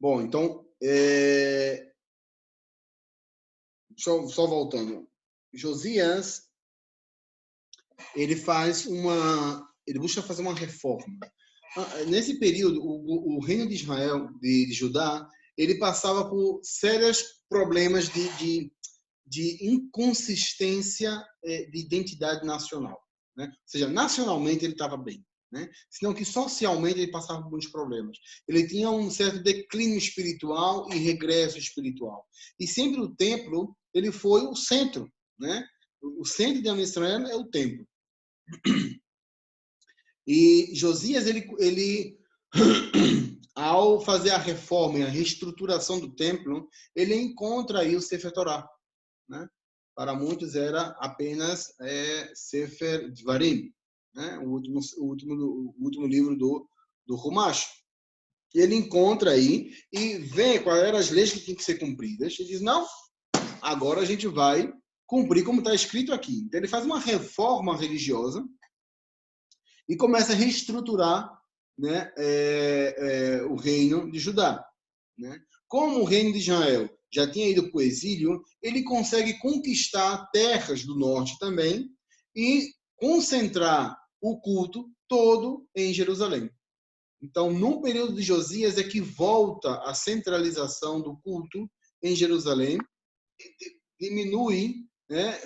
Bom, então, só voltando. Josias, ele busca fazer uma reforma. Nesse período, o reino de Israel, de Judá, ele passava por sérios problemas de inconsistência de identidade nacional, né? Ou seja, nacionalmente ele estava bem, né? Senão que socialmente ele passava por muitos problemas. Ele tinha um certo declínio espiritual e regresso espiritual. E sempre o templo, ele foi o centro, né? O centro de Israel é o templo. E Josias, ele ao fazer a reforma e a reestruturação do templo, ele encontra aí o Sefer Torah, né? Para muitos era apenas Sefer Dvarim, né? O último livro do Humash. Ele encontra aí e vê quais eram as leis que tinham que ser cumpridas. E diz, não, agora a gente vai cumprir como está escrito aqui. Então ele faz uma reforma religiosa e começa a reestruturar, né, o reino de Judá, né? Como o reino de Israel já tinha ido para o exílio, ele consegue conquistar terras do norte também e concentrar o culto todo em Jerusalém. Então, no período de Josias é que volta a centralização do culto em Jerusalém, diminui, né,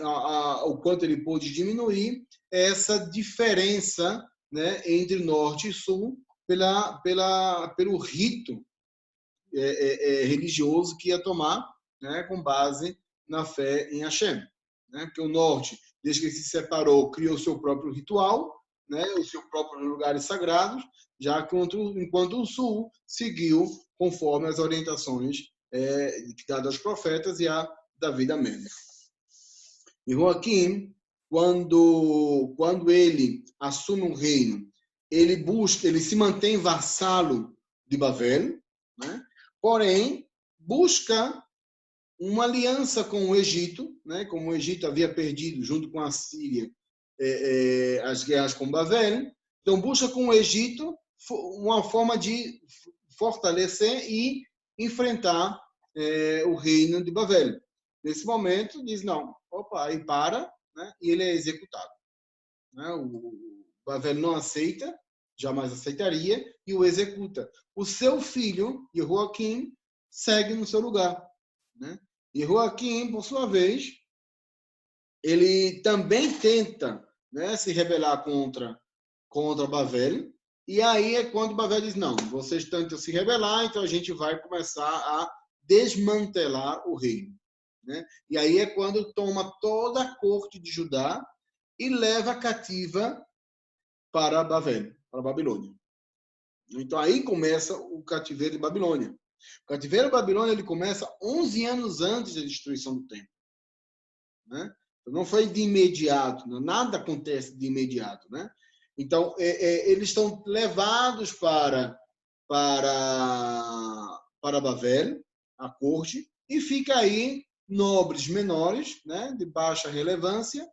o quanto ele pôde diminuir essa diferença, né, entre norte e sul pelo rito religioso que ia tomar, né, com base na fé em Hashem, né? Porque o norte, desde que se separou, criou o seu próprio ritual, né, os seus próprios lugares sagrados, já enquanto o sul seguiu conforme as orientações dadas aos profetas e a Davi Amelech. E Joaquim, quando ele assume o reino, ele se mantém vassalo de Babel, né? Porém, busca uma aliança com o Egito, né? Como o Egito havia perdido, junto com a Síria, as guerras com Babel. Então, busca com o Egito uma forma de fortalecer e enfrentar o reino de Babel. Nesse momento, diz, não, opa, aí para, né? E ele é executado, né? O Babel não aceita, jamais aceitaria, e o executa. O seu filho, Jehoaquim, segue no seu lugar, né? E Jehoaquim, por sua vez, ele também tenta, né, se rebelar contra Babel, e aí é quando Babel diz, não, vocês tentam se rebelar, então a gente vai começar a desmantelar o reino, né? E aí é quando toma toda a corte de Judá e leva cativa para Babel, para a Babilônia. Então aí começa o cativeiro de Babilônia. O cativeiro de Babilônia ele começa 11 anos antes da destruição do templo, né? Então, não foi de imediato, né? Nada acontece de imediato, né? Então eles estão levados para Babel, a corte, e fica aí nobres menores, né, de baixa relevância,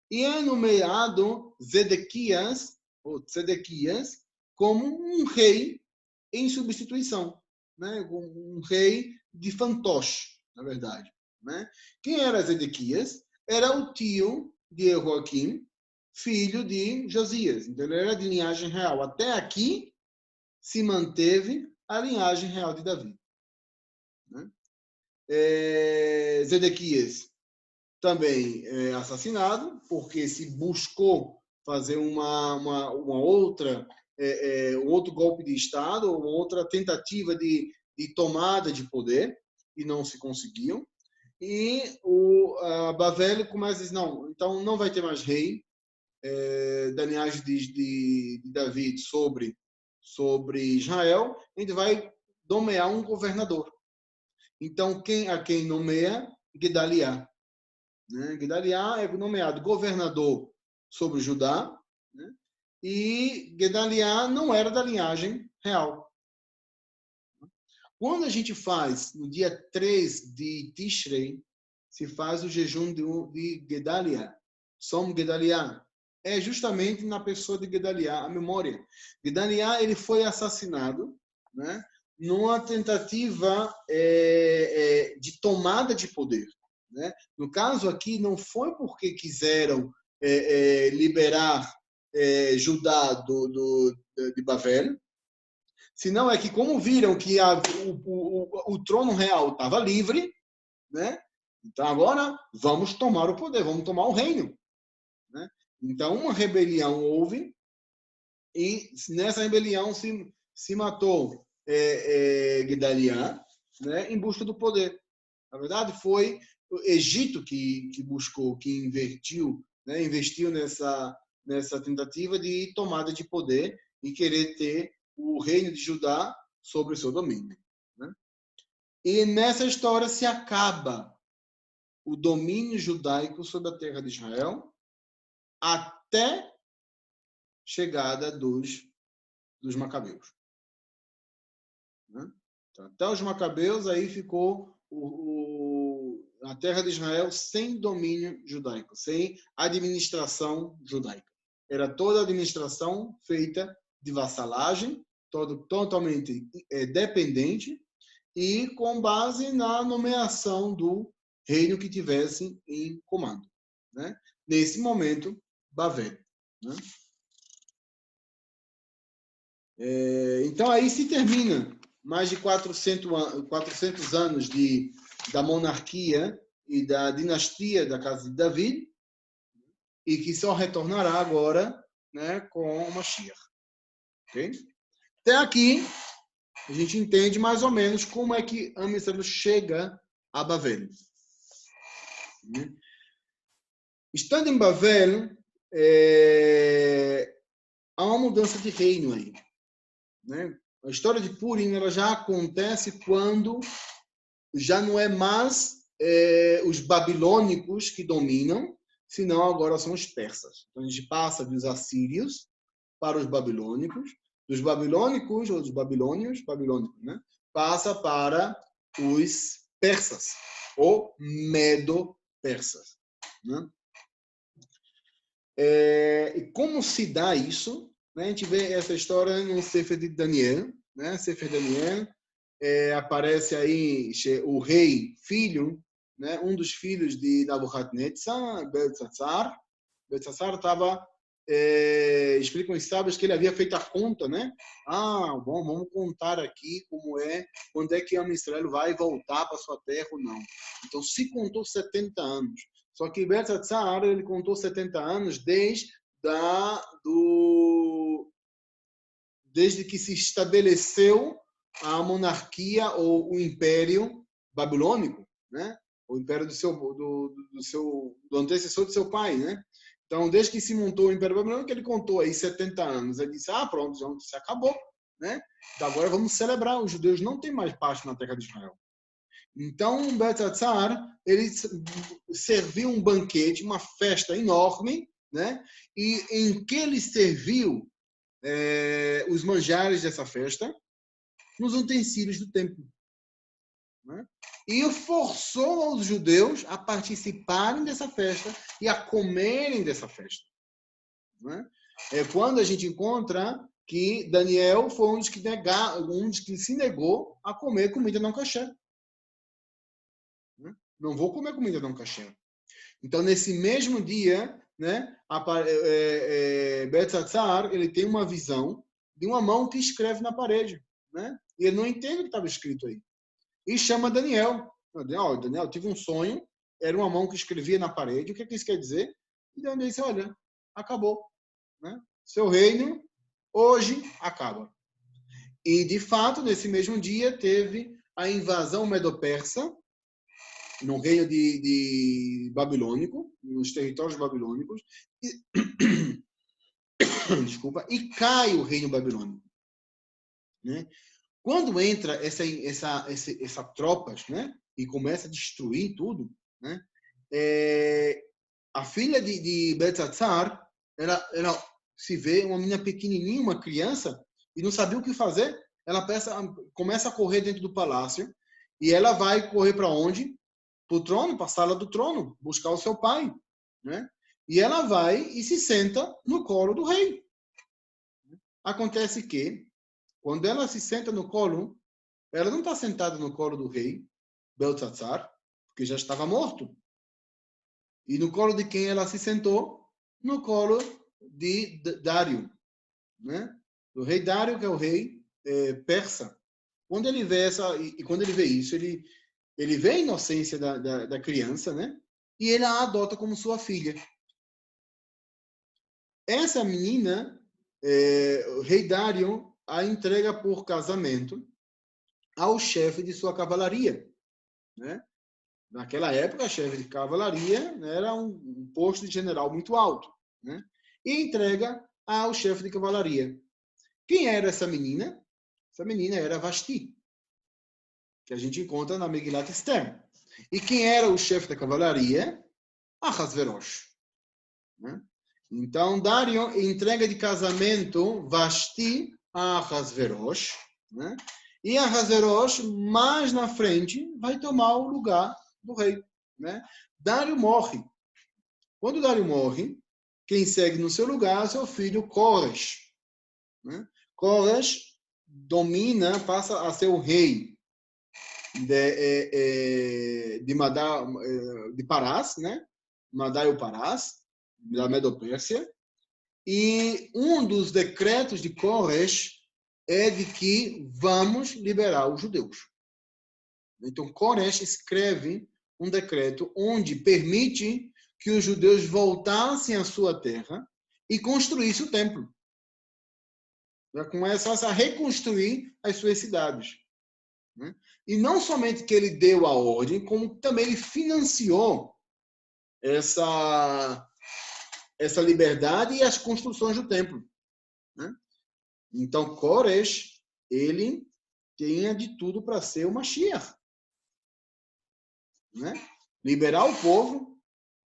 e é nomeado Zedequias, ou Zedequias, como um rei em substituição, né? Um rei de fantoche, na verdade, né? Quem era Zedequias? Era o tio de Joaquim, filho de Josias. Então ele era de linhagem real. Até aqui se manteve a linhagem real de Davi, né? Zedequias também assassinado, porque se buscou fazer um outro golpe de Estado, uma outra tentativa de tomada de poder, e não se conseguiu. E Babel começa a dizer, não, então não vai ter mais rei da linhagem de Davi sobre Israel, a gente vai nomear um governador. Então, a quem nomeia? Gedaliah, né? Gedaliah é nomeado governador sobre Judá, né? E Gedaliah não era da linhagem real. Quando a gente faz, no dia 3 de Tishrei, se faz o jejum de Gedaliah, Som Gedaliah, é justamente na pessoa de Gedaliah a memória. Gedaliah ele foi assassinado, né, numa tentativa de tomada de poder, né? No caso aqui, não foi porque quiseram liberar Judá de Babel, senão é que, como viram que o trono real estava livre, né? Então agora vamos tomar o poder, vamos tomar o reino, né? Então uma rebelião houve e nessa rebelião se matou Gedaliah, né? Em busca do poder. Na verdade foi o Egito que buscou, que investiu, né? Investiu nessa tentativa de tomada de poder e querer ter o reino de Judá sobre o seu domínio, né? E nessa história se acaba o domínio judaico sobre a terra de Israel até chegada dos Macabeus, né? Então, até os Macabeus, aí ficou a terra de Israel sem domínio judaico, sem administração judaica. Era toda administração feita de vassalagem, totalmente dependente e com base na nomeação do reino que tivesse em comando, né? Nesse momento, Babel, né? Então aí se termina mais de 400 anos da monarquia e da dinastia da casa de Davi, e que só retornará agora, né, com o Mashiach. Okay? Até aqui a gente entende mais ou menos como é que Am Yisrael chega a Babel. Estando em Babel, há uma mudança de reino aí, né? A história de Purim ela já acontece quando já não é mais os babilônicos que dominam, senão agora são os persas. Então a gente passa dos assírios para os babilônicos, dos babilônicos ou dos babilônicos, né? Passa para os persas ou medo-persas, né? E como se dá isso, né? A gente vê essa história no Sefer de Daniel, né? Sefer de Daniel, aparece aí o rei filho, né? Um dos filhos de Nabucodonosor, Beltsatsar. Beltsatsar estava explicam os sábios que ele havia feito a conta, né? Bom, vamos contar aqui como quando é que Am Yisrael vai voltar para sua terra ou não. Então se contou 70 anos. Só que Beltsatsar, ele contou 70 anos desde que se estabeleceu a monarquia ou o império babilônico, né? O império do antecessor do seu pai, né? Então, desde que se montou o Império Babilônico, ele contou aí 70 anos. Ele disse, pronto, já se acabou, né? Então, agora vamos celebrar. Os judeus não têm mais parte na terra de Israel. Então, Beltsatsar, ele serviu um banquete, uma festa enorme, né? E em que ele serviu os manjares dessa festa nos utensílios do templo, né? E forçou os judeus a participarem dessa festa e a comerem dessa festa, né? É quando a gente encontra que Daniel foi um dos que se negou a comer comida não kosher, né? Não vou comer comida não kosher. Então, nesse mesmo dia, né, Beltsatsar, ele tem uma visão de uma mão que escreve na parede, né? E ele não entende o que estava escrito aí. E chama Daniel. Daniel, tive um sonho, era uma mão que escrevia na parede, o que isso quer dizer? E Daniel disse, olha, acabou, né? Seu reino hoje acaba. E, de fato, nesse mesmo dia, teve a invasão medo-persa no reino de babilônico, nos territórios babilônicos, desculpa, e cai o reino babilônico, né? Quando entra essa tropas, né, e começa a destruir tudo, né, a filha de Beltsatsar, ela se vê uma menina pequenininha, uma criança, e não sabia o que fazer. Ela começa a correr dentro do palácio, e ela vai correr para onde? Para o trono, para a sala do trono, buscar o seu pai, né? E ela vai e se senta no colo do rei. Acontece que, quando ela se senta no colo, ela não está sentada no colo do rei Beltzatzar, porque já estava morto. E no colo de quem ela se sentou? No colo de Dário, né? O rei Dário, que é o rei persa. Quando ele vê quando ele vê isso, ele vê a inocência da criança, né? E ele a adota como sua filha. Essa menina, o rei Dário a entrega por casamento ao chefe de sua cavalaria, né? Naquela época, chefe de cavalaria, né, era um posto de general muito alto, né? E entrega ao chefe de cavalaria. Quem era essa menina? Essa menina era Vashti, que a gente encontra na Megilat Esther. E quem era o chefe da cavalaria? Ahasverosh, né? Então, Dário entrega de casamento Vashti a Ahasverosh, né? E Ahasverosh, mais na frente, vai tomar o lugar do rei, né? Dário morre. Quando Dário morre, quem segue no seu lugar é seu filho Koresh, né? Koresh domina, passa a ser o rei de Parás, né? Madai Parás, da Medo-Pérsia. E um dos decretos de Koresh é de que vamos liberar os judeus. Então, Koresh escreve um decreto onde permite que os judeus voltassem à sua terra e construíssem o templo. Já começassem a reconstruir as suas cidades. Né? E não somente que ele deu a ordem, como também ele financiou essa liberdade e as construções do templo. Né? Então, Koresh, ele tinha de tudo para ser o Mashiach. Né? Liberar o povo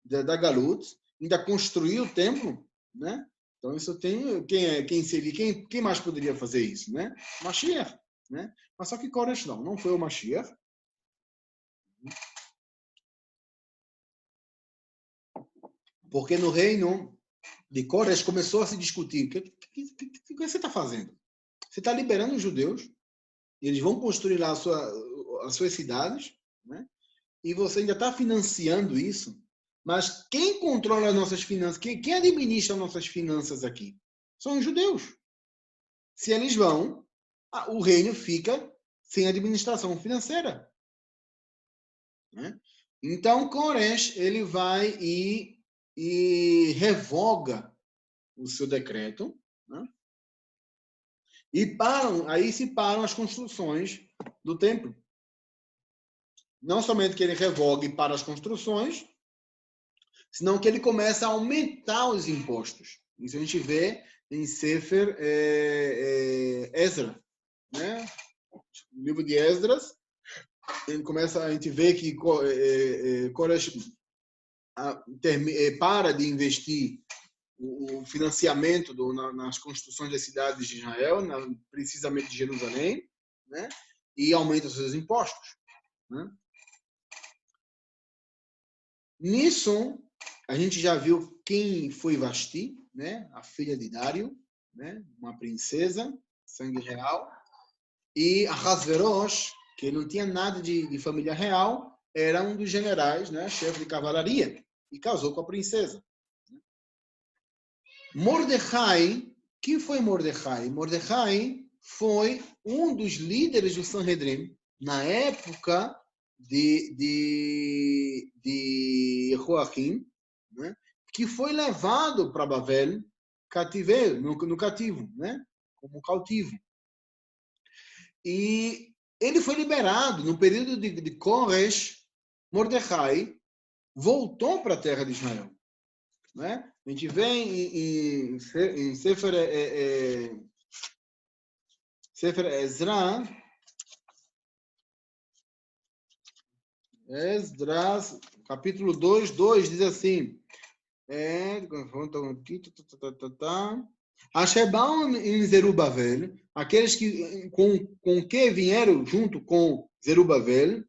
da Galut, ainda construir o templo, né? Então isso tem quem mais poderia fazer isso, né? Mashiach, né? Mas só que Koresh não foi o Mashiach. Porque no reino de Koresh começou a se discutir: o que você está fazendo? Você está liberando os judeus, eles vão construir lá as suas cidades, né? E você ainda está financiando isso. Mas quem controla as nossas finanças, quem administra as nossas finanças aqui? São os judeus. Se eles vão, o reino fica sem administração financeira. Né? Então, Koresh, ele vai e revoga o seu decreto, né? E aí se param as construções do templo. Não somente que ele revogue para as construções, senão que ele começa a aumentar os impostos. Isso a gente vê em Sefer Ezra, né? No livro de Esdras, a gente vê que Koresh para de investir o financiamento nas construções das cidades de Israel, precisamente de Jerusalém, né? E aumenta os seus impostos. Né? Nisso, a gente já viu quem foi Vashti, né? A filha de Dário, né? Uma princesa, sangue real. E Ahasverosh, que não tinha nada de família real, era um dos generais, né? Chefe de cavalaria, e casou com a princesa. Mordecai, quem foi Mordecai? Mordecai foi um dos líderes do Sanhedrin na época de Joaquim, né? Que foi levado para Babel cativeiro, no cativo, né? Como cautivo. E ele foi liberado no período de Koresh. Mordecai voltou para a terra de Israel. Né? A gente vê em Sefer Ezra, Esdras, capítulo 2 diz assim, Ashebam em Zerubbabel, aqueles que com que vieram junto com Zerubbabel,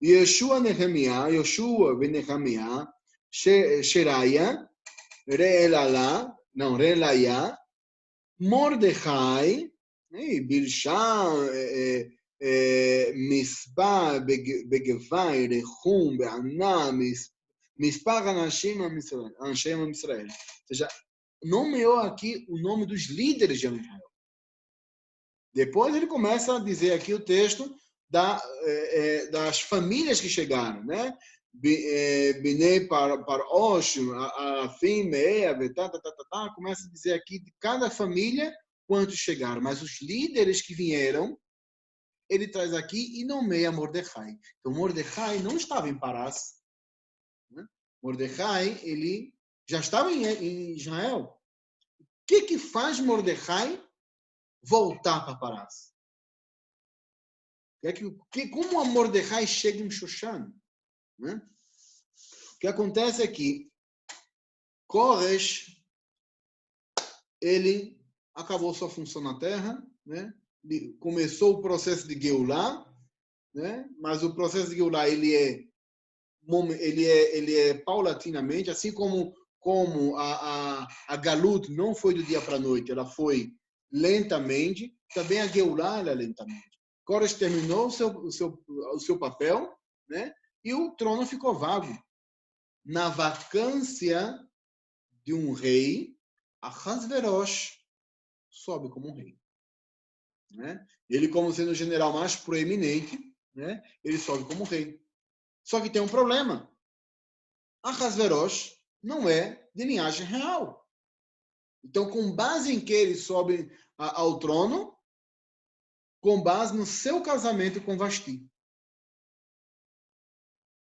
Yeshua ben Nehemiah, Sheraya, Reelaya, Mordecai, Bilshan, מספר בגבאי, רחום, בענה, מספר אנשי עם ישראל. Ou seja, nomeou aqui o nome dos líderes de Israel. Depois ele começa a dizer aqui o texto das famílias que chegaram, né? Binei Parosh, Afim, Meia, começa a dizer aqui de cada família quantos chegaram, mas os líderes que vieram, ele traz aqui e nomeia Mordecai. Então Mordecai não estava em Parás, né? Mordecai, ele já estava em Israel. O que faz Mordecai voltar para Parás? Como a Mordecai chega em Shushan? Né? O que acontece é que Koresh, ele acabou sua função na terra, né? Começou o processo de Geulah, né? Mas o processo de Geulah ele é paulatinamente, assim como a Galut não foi do dia para a noite, ela foi lentamente, também a Geulah ela é lentamente. Koresh terminou o seu papel, né? E o trono ficou vago. Na vacância de um rei, Ahasverosh sobe como um rei. Né? Ele, como sendo o general mais proeminente, né? Ele sobe como rei. Só que tem um problema. Ahasverosh não é de linhagem real. Então, com base em que ele sobe ao trono, com base no seu casamento com Vasti.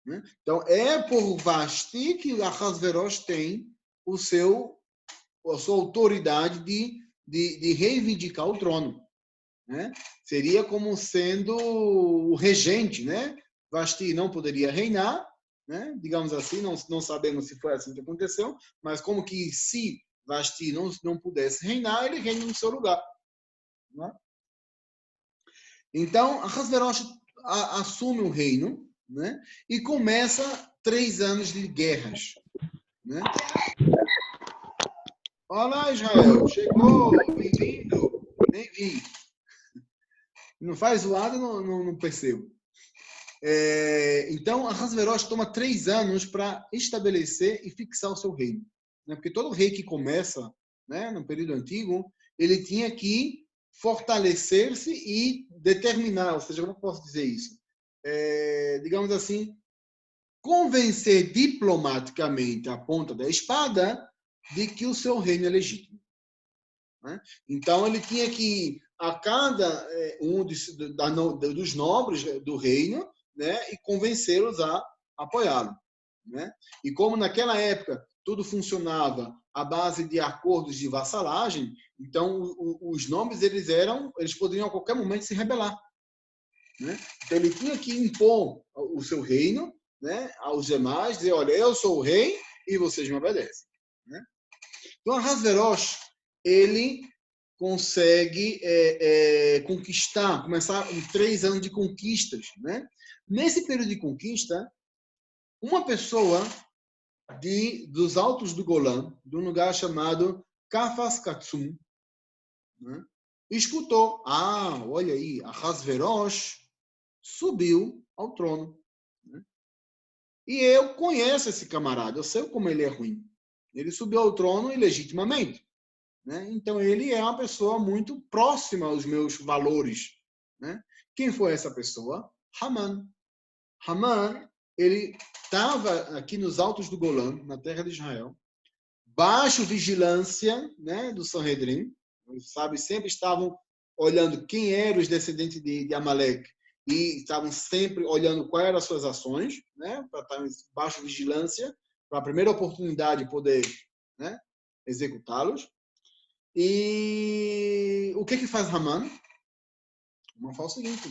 Né? Então, é por Vasti que Ahasverosh tem a sua autoridade de reivindicar o trono. Né? Seria como sendo o regente, né? Vasti não poderia reinar, né? Digamos assim, não sabemos se foi assim que aconteceu, mas como que se Vasti não pudesse reinar, ele reina no seu lugar. Né? Então, Ahasverosh assume o reino, né? E começa 3 anos de guerras. Né? Olá, Israel, chegou, bem-vindo, nem vi. Não faz zoada, não percebo. Então, Ahasverosh toma 3 anos para estabelecer e fixar o seu reino. Né? Porque todo rei que começa, né, no período antigo, ele tinha que fortalecer-se e determinar, ou seja, como eu posso dizer isso? Digamos assim, convencer diplomaticamente a ponta da espada de que o seu reino é legítimo. Né? Então, ele tinha que, a cada um dos nobres do reino, né, e convencê-los a apoiá-lo. Né? E como naquela época tudo funcionava à base de acordos de vassalagem, então os nobres eles poderiam a qualquer momento se rebelar. Né? Então, ele tinha que impor o seu reino, né, aos demais, dizer, olha, eu sou o rei e vocês me obedecem. Né? Então, Ahasverosh, ele consegue conquistar, começar 3 anos de conquistas. Né? Nesse período de conquista, uma pessoa dos altos do Golã, de um lugar chamado Kafas Katsum, né, escutou, olha aí, Ahasverosh subiu ao trono. Né? E eu conheço esse camarada, eu sei como ele é ruim. Ele subiu ao trono ilegitimamente. Né? Então, ele é uma pessoa muito próxima aos meus valores. Né? Quem foi essa pessoa? Haman. Haman, ele estava aqui nos altos do Golã, na terra de Israel, baixo vigilância, né, do Sanhedrin. Sabe, sempre estavam olhando quem eram os descendentes de Amaleque e estavam sempre olhando quais eram as suas ações, né, para estar em baixo vigilância, para a primeira oportunidade poder, né, executá-los. E o que faz Haman? Haman faz o seguinte: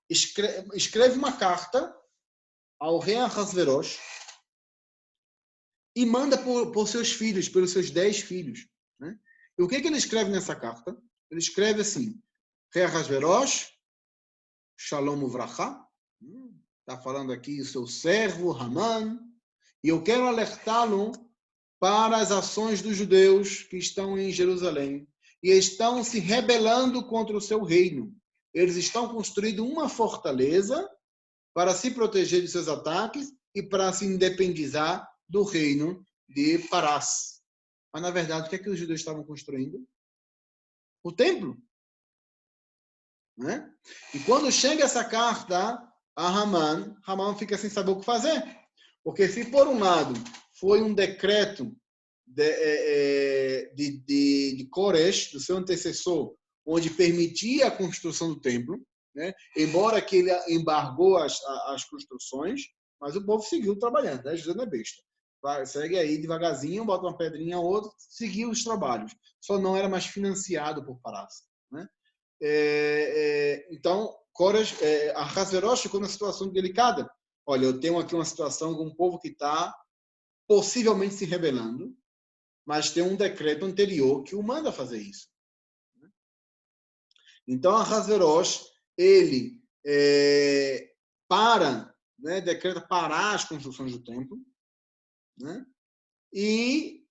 escreve uma carta ao rei Ahasverosh e manda por seus filhos, pelos seus 10 filhos. Né? E o que ele escreve nessa carta? Ele escreve assim: rei Ahasverosh, Shalom Uvracha, está falando aqui o seu servo Haman, e eu quero alertá-lo para as ações dos judeus que estão em Jerusalém e estão se rebelando contra o seu reino. eles estão construindo uma fortaleza para se proteger de seus ataques e para se independizar do reino de Parás. Mas, na verdade, o que é que os judeus estavam construindo? O templo. Né? E quando chega essa carta a Haman, Haman fica sem saber o que fazer. Porque se, por um lado, foi um decreto de Koresh, do seu antecessor, onde permitia a construção do templo, né? Embora que ele embargou as construções, mas o povo seguiu trabalhando, né? José não é besta. Segue aí devagarzinho, bota uma pedrinha ou outra, seguiu os trabalhos. Só não era mais financiado por Parás. Né? Então, Koresh, a Ahasverosh ficou numa situação delicada. Olha, eu tenho aqui uma situação com um povo que está possivelmente se rebelando, mas tem um decreto anterior que o manda fazer isso. Então, Ahasverosh, ele decreta parar as construções do templo, né? E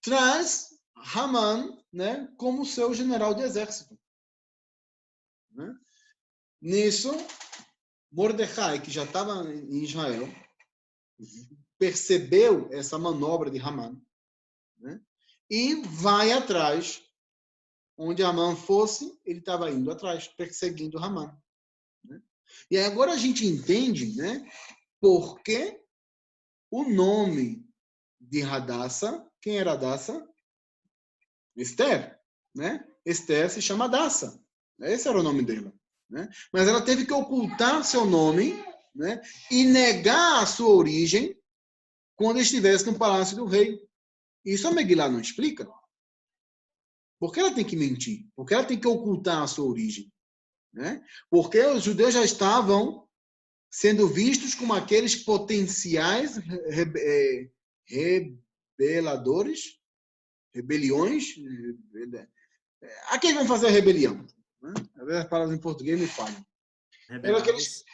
traz Haman, né, como seu general de exército. Né? Nisso, Mordecai, que já estava em Israel, percebeu essa manobra de Haman, né? E vai atrás. Onde Haman fosse, ele estava indo atrás, perseguindo Haman. Né? E agora a gente entende, né, por que o nome de Hadassah, quem era Hadassah? Esther. Né? Esther se chama Hadassah. Esse era o nome dela. Né? Mas ela teve que ocultar seu nome, né, e negar a sua origem quando estivesse no palácio do rei. Isso a Megillah não explica. Por que ela tem que mentir? Por que ela tem que ocultar a sua origem? Né? Porque os judeus já estavam sendo vistos como aqueles potenciais rebeladores, rebeliões, aqueles vão fazer a rebelião. Né? Às vezes as palavras em português me falham. Aqueles...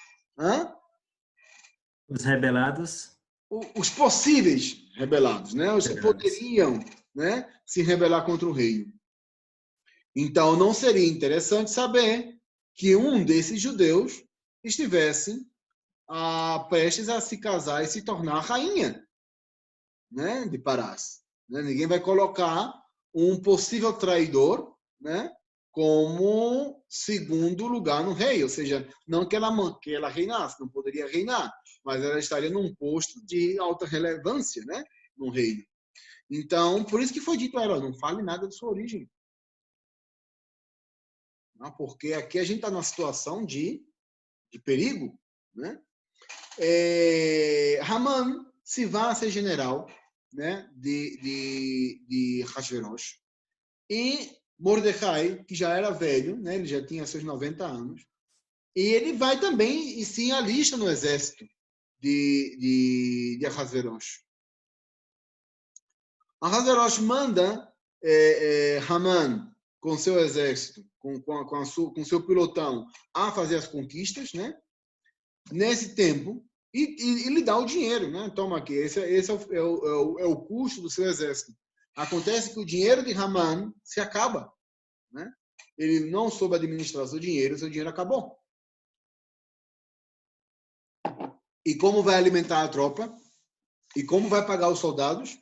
Os rebelados. Os possíveis rebelados, né? Os que poderiam, né, se rebelar contra o rei. Então, não seria interessante saber que um desses judeus estivesse prestes a se casar e se tornar rainha, né, de Parás. Né? Ninguém vai colocar um possível traidor, né, como segundo lugar no rei. Ou seja, não que ela reinasse, não poderia reinar, mas ela estaria num posto de alta relevância, né, no reino. Então, por isso que foi dito a ela, não fale nada de sua origem. Porque aqui a gente está numa situação de perigo. Né? Haman se vai a ser general, né, de Hashverosh. E Mordecai, que já era velho, né, ele já tinha seus 90 anos, e ele vai também e se alista no exército de Ahasverosh. Ahasverosh manda Haman com seu exército, com seu pilotão, a fazer as conquistas, né? Nesse tempo, e lhe dá o dinheiro, né? Toma aqui, esse é o custo do seu exército. Acontece que o dinheiro de Haman se acaba, né? Ele não soube administrar seu dinheiro acabou. E como vai alimentar a tropa? E como vai pagar os soldados?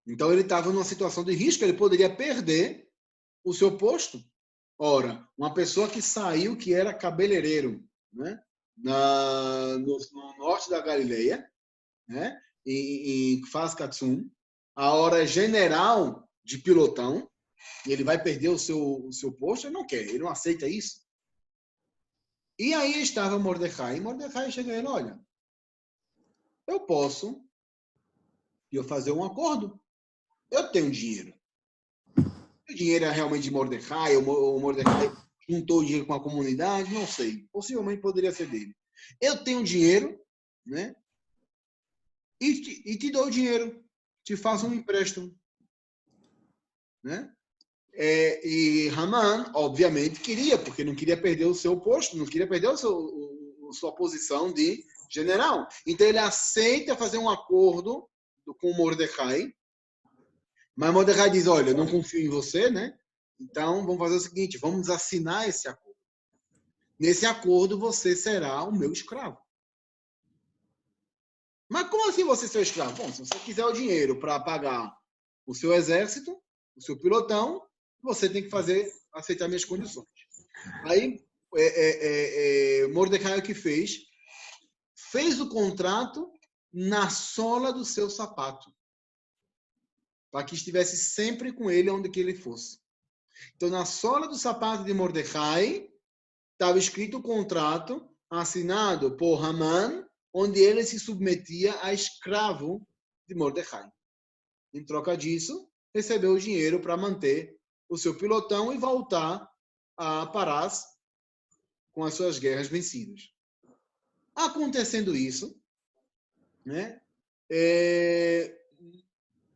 Então ele estava numa situação de risco, ele poderia perder o seu posto. Ora, uma pessoa que saiu, que era cabeleireiro, né? No norte da Galileia, né? Em Kfaz Katsum, a hora é general de pilotão, e ele vai perder o seu posto, ele não quer, ele não aceita isso. E aí estava Mordecai, e Mordecai chega e ele, olha, eu posso fazer um acordo. Eu tenho dinheiro. O dinheiro é realmente de Mordecai, ou Mordecai juntou o dinheiro com a comunidade, não sei. Possivelmente poderia ser dele. Eu tenho dinheiro, né? E te dou o dinheiro. Te faço um empréstimo. Né? E Haman, obviamente, queria, porque não queria perder o seu posto, não queria perder sua posição de general. Então, ele aceita fazer um acordo com Mordecai, mas Mordecai diz, olha, eu não confio em você, né? Então, vamos fazer o seguinte, vamos assinar esse acordo. Nesse acordo, você será o meu escravo. Mas como assim você ser escravo? Bom, se você quiser o dinheiro para pagar o seu exército, o seu pilotão, você tem que aceitar minhas condições. Aí, Mordecai o que fez? Fez o contrato na sola do seu sapato, para que estivesse sempre com ele onde que ele fosse. Então, na sola do sapato de Mordecai, estava escrito o contrato assinado por Haman, onde ele se submetia a escravo de Mordecai. Em troca disso, recebeu o dinheiro para manter o seu pilotão e voltar a Parás com as suas guerras vencidas. Acontecendo isso, né,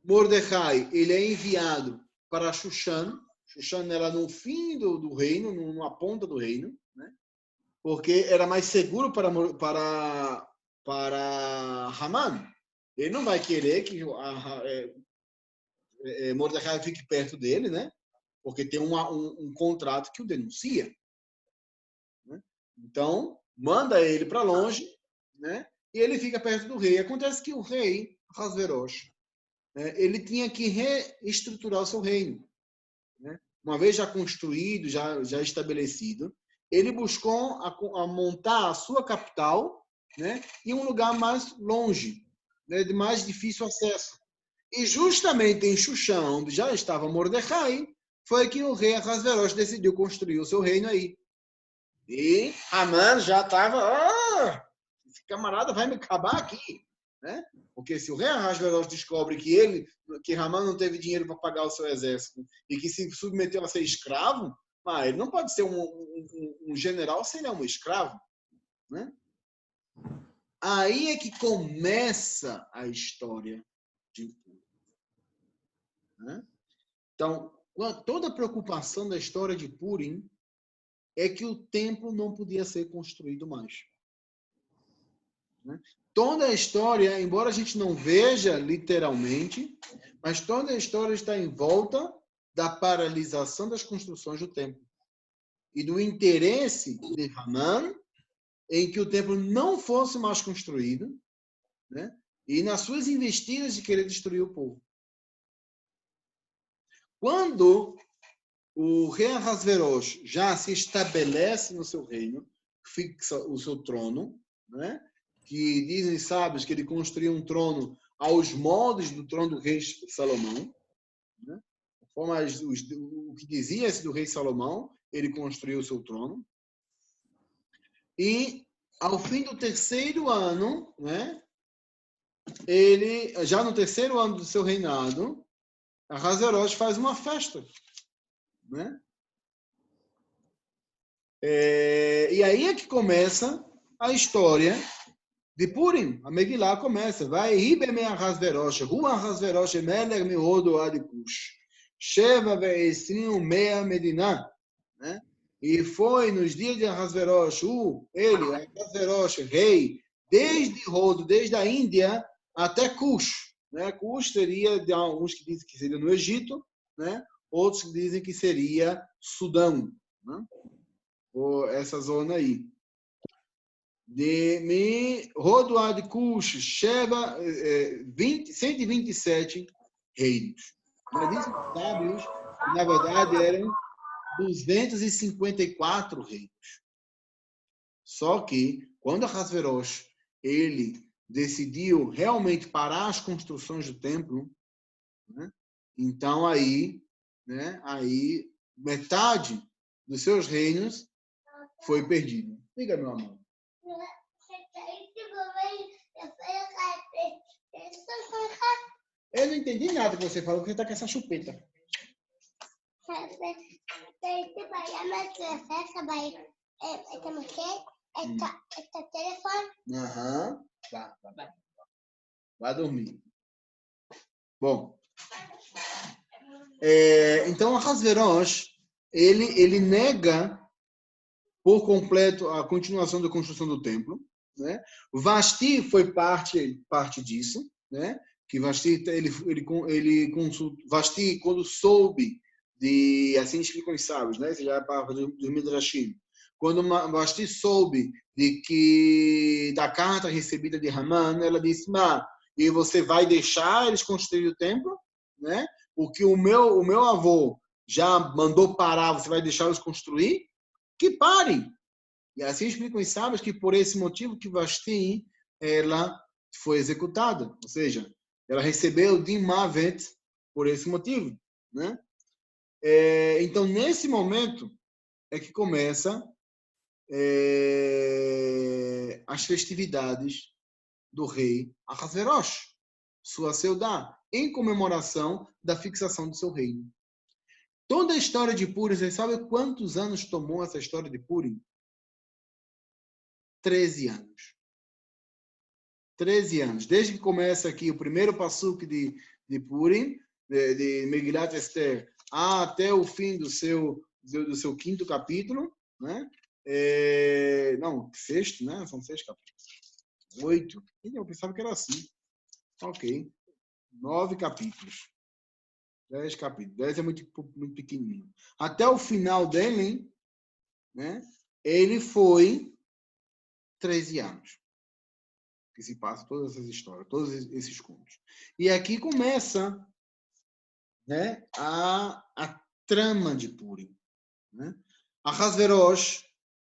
Mordecai ele é enviado para Shushan. Shushan era no fim do reino, numa ponta do reino, né, porque era mais seguro para Haman. Ele não vai querer que Mordecai fique perto dele, né? Porque tem um contrato que o denuncia. Né? Então, manda ele para longe, né? E ele fica perto do rei. Acontece que o rei, Ahasverosh, ele tinha que reestruturar o seu reino. Né? Uma vez já construído, já estabelecido, ele buscou a montar a sua capital, né, em um lugar mais longe, né, de mais difícil acesso. E justamente em Shushan, onde já estava Mordecai, foi que o rei Ahasverosh decidiu construir o seu reino aí. E Haman já estava, esse camarada vai me acabar aqui, né? Porque se o rei Ahasverosh descobre que Haman não teve dinheiro para pagar o seu exército e que se submeteu a ser escravo, ele não pode ser um general se ele é um escravo, né? Aí é que começa a história de Purim, né? Então, toda a preocupação da história de Purim é que o templo não podia ser construído mais. Né? Toda a história, embora a gente não veja literalmente, mas toda a história está em volta da paralisação das construções do templo e do interesse de Haman em que o templo não fosse mais construído, né? E nas suas investidas de querer destruir o povo. Quando o rei Ahasverosh já se estabelece no seu reino, fixa o seu trono, né? Que dizem sábios que ele construiu um trono aos moldes do trono do rei Salomão, né? O que dizia-se do rei Salomão, ele construiu o seu trono. E ao fim do terceiro ano, né? Já no terceiro ano do seu reinado, Ahasverosh faz uma festa, né? E aí é que começa a história de Purim. A Megillah começa. Vai Ibeme Ahasverosh, Hu Ahasverosh Melech Mehodo Ad Kush, Sheva ve'esrim mea Medina, né? E foi nos dias de Ahasverosh, Ahasverosh, rei, desde Rodo, desde a Índia até Kush. Né? Kush seria, de alguns que dizem que seria no Egito, né? Outros que dizem que seria Sudão, né? Ou essa zona aí. De Rodo ad Kush, Sheva, 127 reinos. Mas dizem os sábios que, na verdade, eram 254 reinos. Só que, quando Ahasverosh ele decidiu realmente parar as construções do templo, né? Então aí metade dos seus reinos foi perdida. Diga, meu amor. Eu não entendi nada que você falou, porque você está com essa chupeta. Aham. Vai dormir. Bom. Então, Ahasverosh, ele nega por completo a continuação da construção do templo, né? Vashti foi parte disso, né? Que Vashti Vashti, quando soube assim explicam os sábios, né? Isso já é para dos Midrashim. Quando Vashti soube da carta recebida de Haman, ela disse: e você vai deixar eles construir o templo, né? Porque o meu avô já mandou parar, você vai deixá-los construir? Que parem! E assim explicam os sábios que por esse motivo que Vashti ela foi executada, ou seja, ela recebeu Din Mavet por esse motivo, né? Então nesse momento é que começa as festividades do rei Ahasverosh, sua Seudá, em comemoração da fixação do seu reino. Toda a história de Purim, vocês sabem quantos anos tomou essa história de Purim? 13 anos. 13 anos. Desde que começa aqui o primeiro passuque de Purim, de Megilat Esther, até o fim do seu quinto capítulo, né? Não, sexto, né? São 6 capítulos. 8. Eu pensava que era assim. Ok. 9 capítulos. 10 capítulos. 10 é muito pequenininho. Até o final dele, né? Ele foi 13 anos. Que se passa todas essas histórias, todos esses contos. E aqui começa, né, a trama de Purim. Né? Ahasverosh,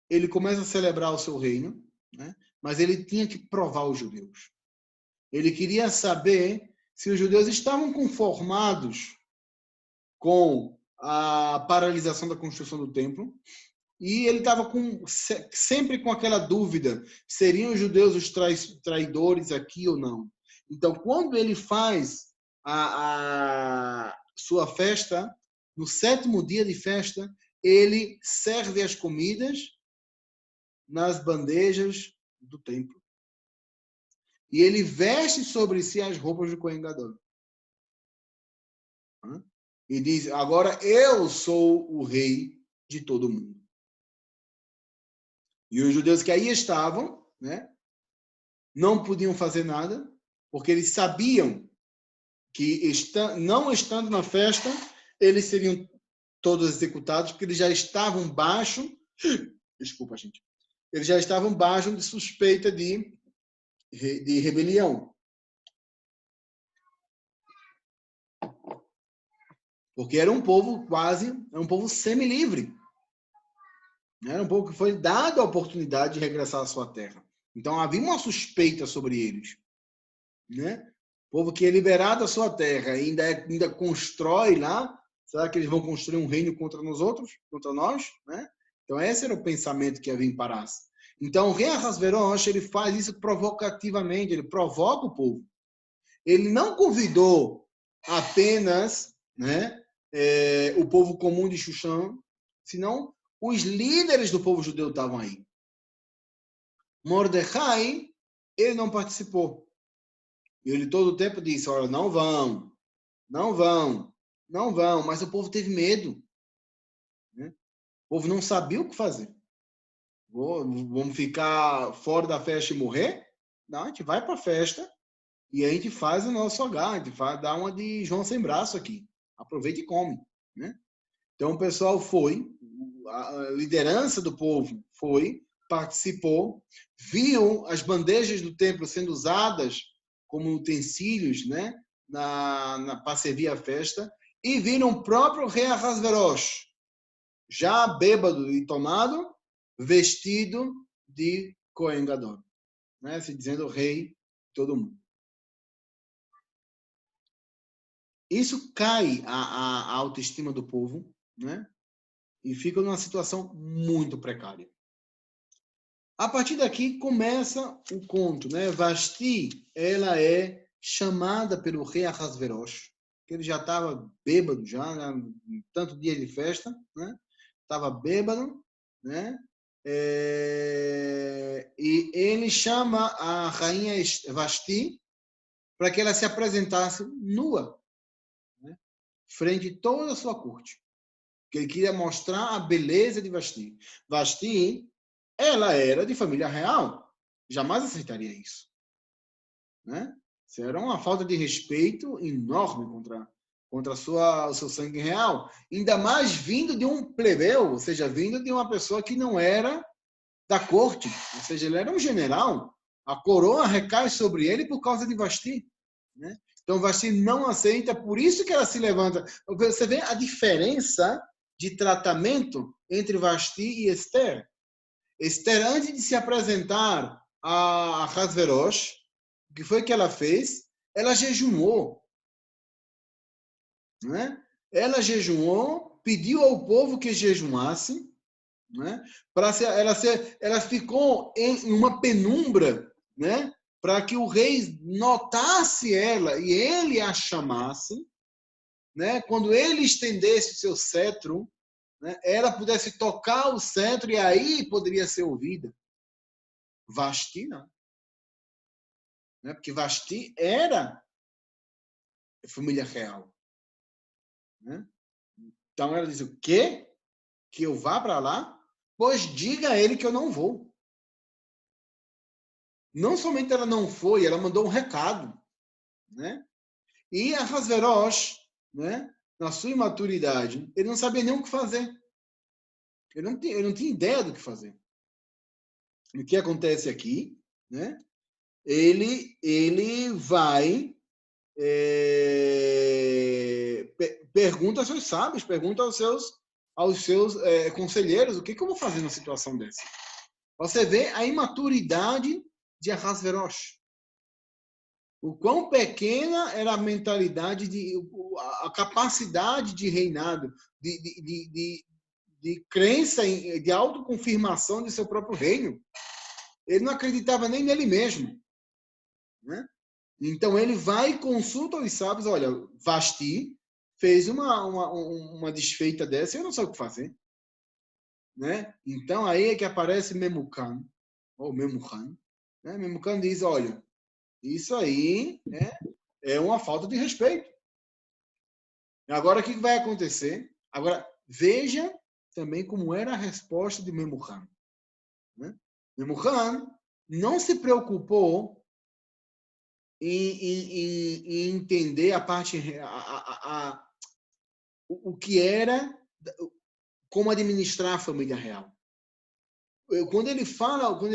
ele começa a celebrar o seu reino, né? Mas ele tinha que provar os judeus. Ele queria saber se os judeus estavam conformados com a paralisação da construção do templo, e ele estava sempre com aquela dúvida, seriam os judeus os traidores aqui ou não? Então, quando ele faz a sua festa, no 7º dia de festa, ele serve as comidas nas bandejas do templo. E ele veste sobre si as roupas do Kohen Gadol. E diz, agora eu sou o rei de todo mundo. E os judeus que aí estavam, né, não podiam fazer nada, porque eles sabiam que, não estando na festa, eles seriam todos executados, porque eles já estavam baixo, desculpa, gente, eles já estavam baixo de suspeita de rebelião. Porque era um povo era um povo semi-livre. Era um povo que foi dado a oportunidade de regressar à sua terra. Então havia uma suspeita sobre eles. Né? O povo que é liberado da sua terra e ainda constrói lá, será que eles vão construir um reino contra nós outros? Contra nós? Né? Então esse era o pensamento que havia em Parás. Então o rei Ahasverosh, ele faz isso provocativamente, ele provoca o povo. Ele não convidou apenas, né, o povo comum de Xuxã, senão os líderes do povo judeu estavam aí. Mordecai, ele não participou. E ele todo o tempo disse, olha, não vão, não vão, não vão. Mas o povo teve medo. Né? O povo não sabia o que fazer. Vamos ficar fora da festa e morrer? Não, a gente vai para a festa e a gente faz o nosso hogar, a gente dá uma de João sem braço aqui. Aproveita e come. Né? Então o pessoal foi, a liderança do povo foi, participou, viu as bandejas do templo sendo usadas como utensílios, né, para servir a festa, e viram o próprio rei Ahasverosh, já bêbado e tomado, vestido de Kohen Gadol, né, se dizendo rei de todo mundo. Isso cai a autoestima do povo, né, e fica numa situação muito precária. A partir daqui começa o conto, né? Vashti, ela é chamada pelo rei Ahasverosh, que ele já estava bêbado já, né? Tanto dia de festa, né? Estava bêbado, né? E ele chama a rainha Vashti para que ela se apresentasse nua, né? Frente a toda a sua corte. Que ele queria mostrar a beleza de Vashti. Vashti, ela era de família real. Jamais aceitaria isso. Né? Isso era uma falta de respeito enorme contra o seu sangue real. Ainda mais vindo de um plebeu, ou seja, vindo de uma pessoa que não era da corte, ou seja, ele era um general. A coroa recai sobre ele por causa de Vasti, né? Então Vasti não aceita, por isso que ela se levanta. Você vê a diferença de tratamento entre Vasti e Esther. Esther, antes de se apresentar a Ahasverosh, o que foi que ela fez? Ela jejuou, né? Ela jejuou, pediu ao povo que jejuasse, né? Ela ficou em uma penumbra, né? Para que o rei notasse ela e ele a chamasse, né? Quando ele estendesse o seu cetro, né? Ela pudesse tocar o cetro e aí poderia ser ouvida. Vasti não, né? Porque Vasti era família real, né? Então ela diz: o quê? Que eu vá para lá? Pois diga a ele que eu não vou. Não somente ela não foi, ela mandou um recado, né? E a Ahasverosh, né, na sua imaturidade, ele não sabia nem o que fazer. Ele não tinha ideia do que fazer. O que acontece aqui, né? Ele vai pergunta aos seus sábios, pergunta aos seus conselheiros, o que eu vou fazer numa situação dessa? Você vê a imaturidade de Ahasverosh. O quão pequena era a mentalidade, a capacidade de reinado, de crença, de autoconfirmação de seu próprio reino. Ele não acreditava nem nele mesmo, né? Então ele vai e consulta os sábios: olha, Vasti fez uma desfeita dessa, eu não sei o que fazer, né? Então aí é que aparece Memucan, ou Memucan, né? Memucan diz: olha, isso aí é uma falta de respeito. Agora, o que vai acontecer? Agora, veja também como era a resposta de Memucan, né? Memucan não se preocupou em entender a parte, o que era, como administrar a família real. Quando ele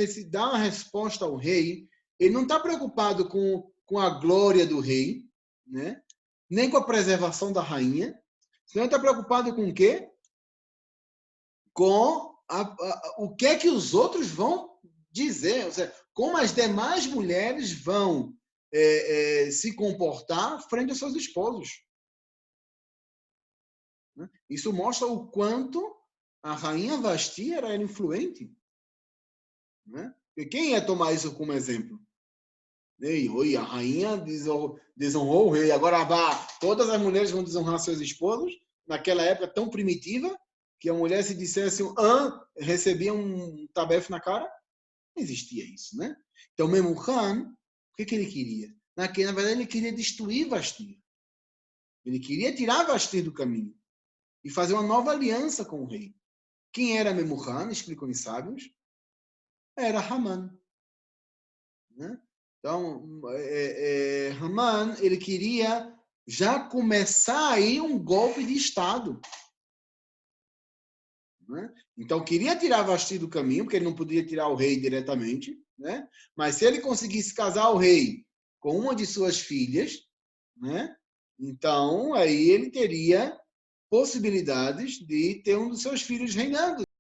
se dá uma resposta ao rei, ele não está preocupado com a glória do rei, né? Nem com a preservação da rainha, senão ele está preocupado com o quê? Com o que é que os outros vão dizer, ou seja, como as demais mulheres vão se comportar frente aos seus esposos. Isso mostra o quanto a rainha Vasti era influente, né? E quem ia tomar isso como exemplo? Oi, a rainha desonrou o rei. Agora todas as mulheres vão desonrar seus esposos. Naquela época tão primitiva, que a mulher, se dissesse recebia um tabefe na cara. Não existia isso, né? Então, Memucan, o que ele queria? Na verdade, ele queria destruir Vasti. Ele queria tirar Vasti do caminho e fazer uma nova aliança com o rei. Quem era Memucan? Explicam os sábios. Era Haman, né? Então, Haman, ele queria já começar aí um golpe de Estado, né? Então, queria tirar Vasti do caminho, porque ele não podia tirar o rei diretamente, né? Mas se ele conseguisse casar o rei com uma de suas filhas, né? Então, aí ele teria possibilidades de ter um dos seus filhos reinando.